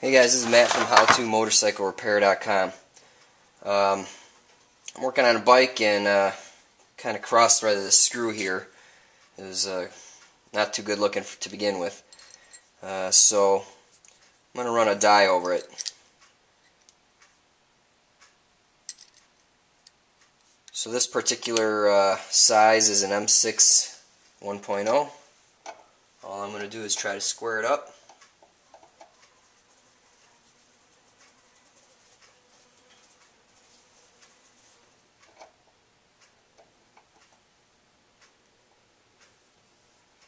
Hey guys, this is Matt from HowToMotorcycleRepair.com. I'm working on a bike and kind of cross-threaded the screw here. It was not too good looking to begin with. So I'm going to run a die over it. So this particular size is an M6 1.0. All I'm going to do is try to square it up.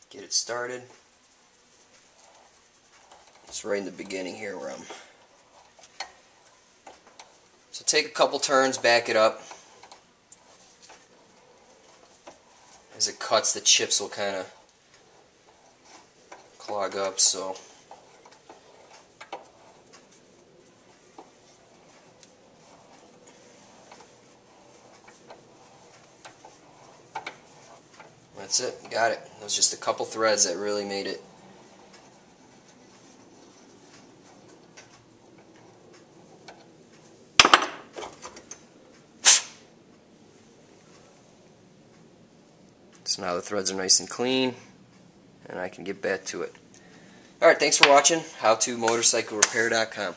Get it started. It's right in the beginning here where I'm. So take a couple turns, back it up. As it cuts, the chips will kind of clog up, so that's it. Got it. It was just a couple threads that really made it. So now the threads are nice and clean, and I can get back to it. Alright, thanks for watching. HowToMotorcycleRepair.com.